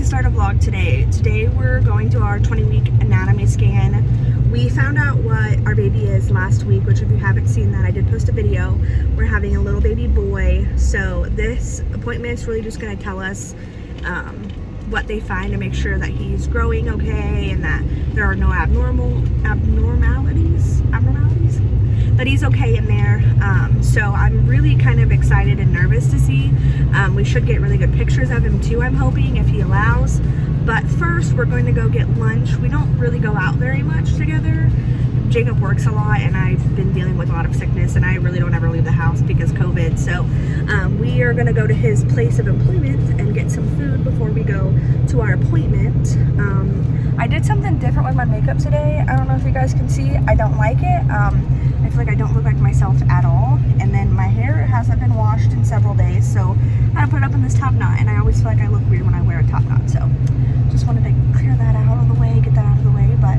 to start a vlog today. Today we're going to our 20-week anatomy scan. We found out what our baby is last week, which if you haven't seen that, I did post a video. We're having a little baby boy. So this appointment is really just going to tell us what they find to make sure that he's growing okay and that there are no abnormalities, that he's okay in there. So I'm really kind of excited and nervous to see. We should get really good pictures of him too, I'm hoping, if he allows. But first we're going to go get lunch. We don't really go out very much together. Jacob works a lot and I've been dealing with a lot of sickness and I really don't ever leave the house because COVID. So we are going to go to his place of employment and get some food before we go to our appointment. I did something different with my makeup today. I don't know if you guys can see. I don't like it. I feel like I don't look like myself at all. And then my hair hasn't been washed in several days, so I had to put it up in this top knot, and I always feel like I look weird when I wear a top knot. So just wanted to clear that out of the way, get that out of the way. But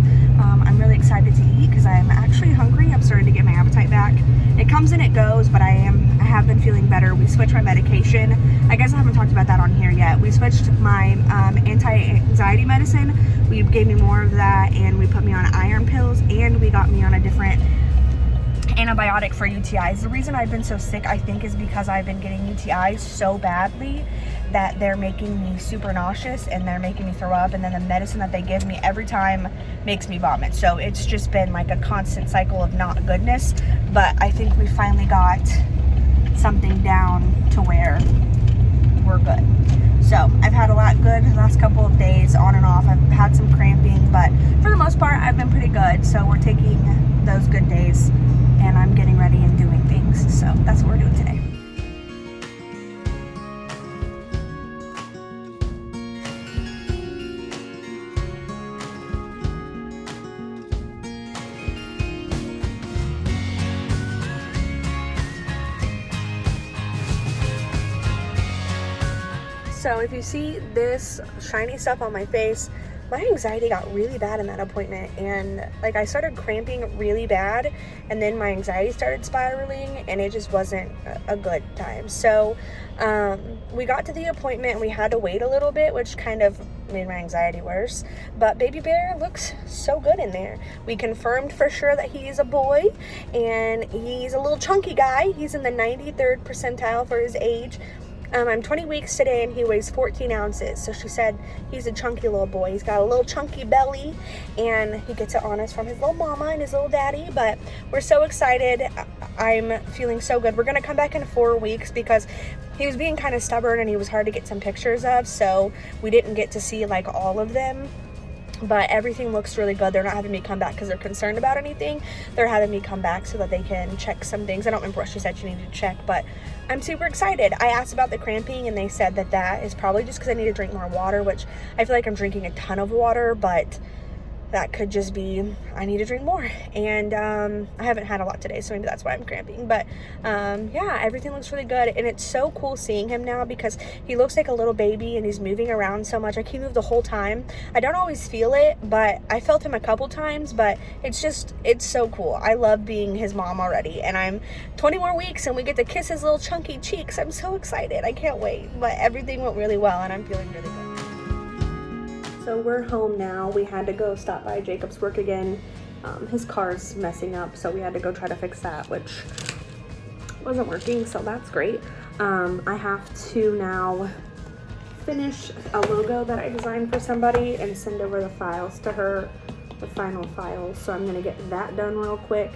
I'm really excited to eat because I'm actually hungry. I'm starting to get my appetite back. It comes and it goes, but I have been feeling better. We switched my medication. I guess I haven't talked about that on here yet. We switched my anti-anxiety medicine. We gave me more of that, and we put me on iron pills, and we got me on a different antibiotic for UTIs. The reason I've been so sick, I think, is because I've been getting UTIs so badly that they're making me super nauseous and they're making me throw up, and then the medicine that they give me every time makes me vomit. So it's just been like a constant cycle of not goodness, but I think we finally got something down to where we're good. So I've had a lot good the last couple of days, on and off. I've had some cramping, but for the most part I've been pretty good. So we're taking those good days and I'm getting ready and doing things. So that's what we're doing today. So if you see this shiny stuff on my face, my anxiety got really bad in that appointment, and like I started cramping really bad, and then my anxiety started spiraling, and it just wasn't a good time. So we got to the appointment and we had to wait a little bit, which kind of made my anxiety worse, but baby bear looks so good in there. We confirmed for sure that he's a boy, and he's a little chunky guy. He's in the 93rd percentile for his age. I'm 20 weeks today and he weighs 14 ounces. So she said he's a chunky little boy. He's got a little chunky belly and he gets it on us from his little mama and his little daddy. But we're so excited. I'm feeling so good. We're going to come back in 4 weeks because he was being kind of stubborn and he was hard to get some pictures of. So we didn't get to see like all of them. But everything looks really good. They're not having me come back because they're concerned about anything. They're having me come back so that they can check some things. I don't remember what she said she needed to check, but I'm super excited. I asked about the cramping and they said that that is probably just because I need to drink more water, which I feel like I'm drinking a ton of water, but that could just be I need to drink more. And I haven't had a lot today, so maybe that's why I'm cramping. But yeah, everything looks really good, and it's so cool seeing him now because he looks like a little baby and he's moving around so much. Like he moved the whole time. I don't always feel it, but I felt him a couple times. But it's so cool. I love being his mom already, and I'm 20 more weeks and we get to kiss his little chunky cheeks. I'm so excited. I can't wait. But everything went really well and I'm feeling really good. So we're home now. We had to go stop by Jacob's work again. His car's messing up, so we had to go try to fix that, which wasn't working, so that's great. I have to now finish a logo that I designed for somebody and send over the files to her, the final files. So I'm gonna get that done real quick.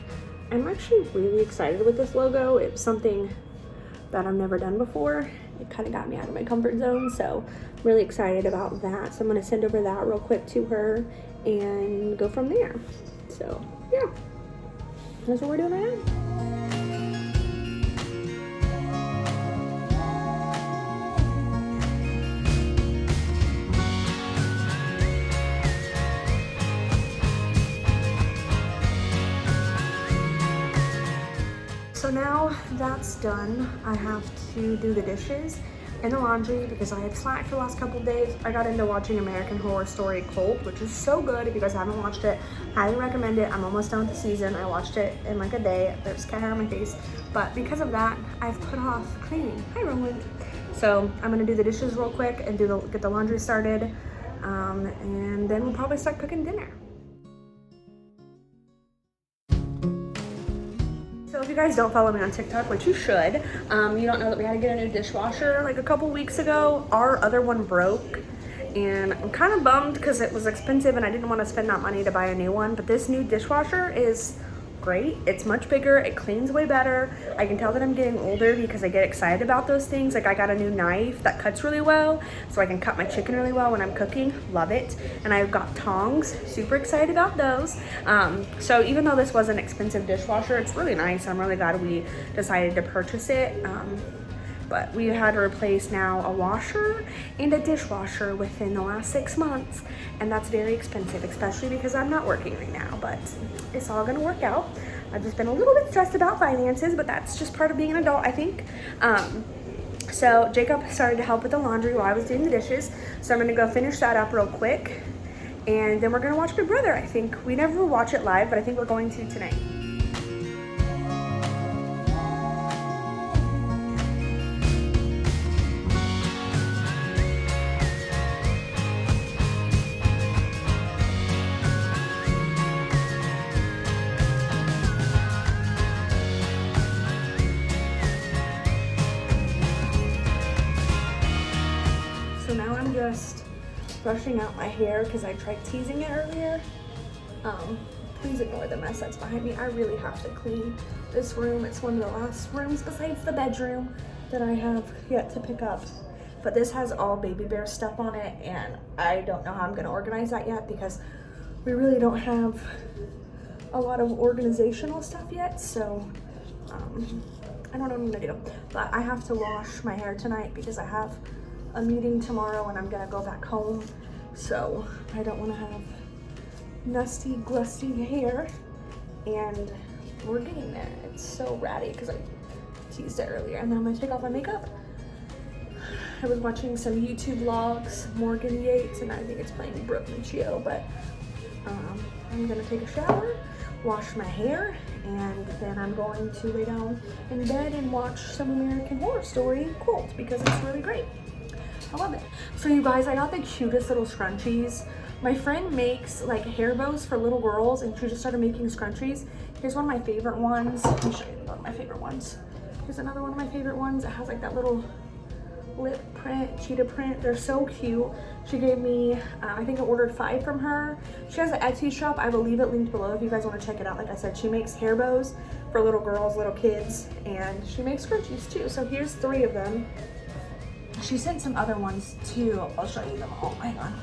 I'm actually really excited with this logo. It's something that I've never done before. It kind of got me out of my comfort zone, so I'm really excited about that. So I'm going to send over that real quick to her and go from there. So yeah, that's what we're doing right now. So now that's done, I have to do the dishes and the laundry because I had slacked for the last couple of days. I got into watching American Horror Story Cult, which is so good. If you guys haven't watched it, highly recommend it. I'm almost done with the season. I watched it in like a day. There's cat hair on my face. But because of that, I've put off cleaning. Hi, Roland. So I'm gonna do the dishes real quick and get the laundry started, and then we'll probably start cooking dinner. So if you guys don't follow me on TikTok, which you should, you don't know that we had to get a new dishwasher like a couple weeks ago. Our other one broke, and I'm kind of bummed because it was expensive and I didn't want to spend that money to buy a new one. But this new dishwasher is great. It's much bigger. It cleans way better. I can tell that I'm getting older because I get excited about those things. Like I got a new knife that cuts really well, so I can cut my chicken really well when I'm cooking. Love it. And I've got tongs. Super excited about those. So even though this was an expensive dishwasher, it's really nice. I'm really glad we decided to purchase it. But we had to replace now a washer and a dishwasher within the last 6 months, and that's very expensive, especially because I'm not working right now, but it's all gonna work out. I've just been a little bit stressed about finances, but that's just part of being an adult, I think. So Jacob started to help with the laundry while I was doing the dishes, so I'm gonna go finish that up real quick, and then we're gonna watch Big Brother, I think. We never watch it live, but I think we're going to tonight. So now I'm just brushing out my hair because I tried teasing it earlier. Please ignore the mess that's behind me. I really have to clean this room. It's one of the last rooms besides the bedroom that I have yet to pick up. But this has all baby bear stuff on it, and I don't know how I'm gonna organize that yet because we really don't have a lot of organizational stuff yet. So I don't know what I'm gonna do. But I have to wash my hair tonight because I have a meeting tomorrow and I'm gonna go back home, so I don't want to have nasty glusty hair, and we're getting there. It's so ratty because I teased it earlier. And then I'm gonna take off my makeup. I was watching some YouTube vlogs, Morgan Yates, and I think it's playing Brooke Michio, but I'm gonna take a shower, wash my hair, and then I'm going to lay down in bed and watch some American Horror Story Cult because it's really great. I love it. So you guys, I got the cutest little scrunchies. My friend makes like hair bows for little girls, and she just started making scrunchies. Here's one of my favorite ones. Let me show you one of my favorite ones. Here's another one of my favorite ones. It has like that little lip print, cheetah print. They're so cute. She gave me, I think I ordered 5 from her. She has an Etsy shop. I will leave it linked below if you guys want to check it out. Like I said, she makes hair bows for little girls, little kids, and she makes scrunchies too. So here's 3 of them. She sent some other ones too. I'll show you them all. Hang on.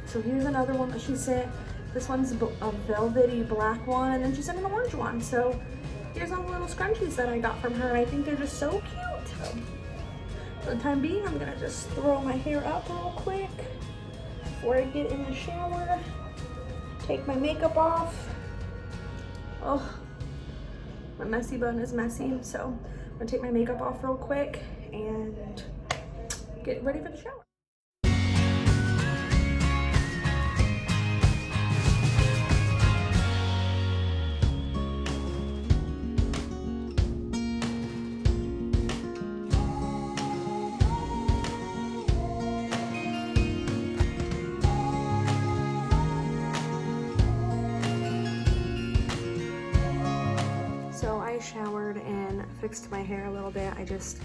So here's another one that she sent. This one's a velvety black one, and then she sent an orange one. So here's all the little scrunchies that I got from her. I think they're just so cute. So for the time being, I'm gonna just throw my hair up real quick before I get in the shower. Take my makeup off. Oh, my messy bun is messy, so I'm gonna take my makeup off real quick and get ready for the shower. So I showered and fixed my hair a little bit. I just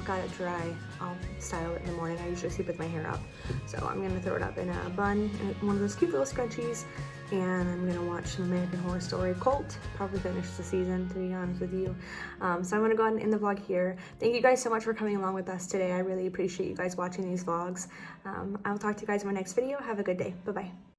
got it dry. I'll style it in the morning. I usually sleep with my hair up. So I'm gonna throw it up in a bun, in one of those cute little scrunchies, and I'm gonna watch some American Horror Story Cult. Probably finish the season, to be honest with you. So I'm gonna go ahead and end the vlog here. Thank you guys so much for coming along with us today. I really appreciate you guys watching these vlogs. I will talk to you guys in my next video. Have a good day. Bye-bye.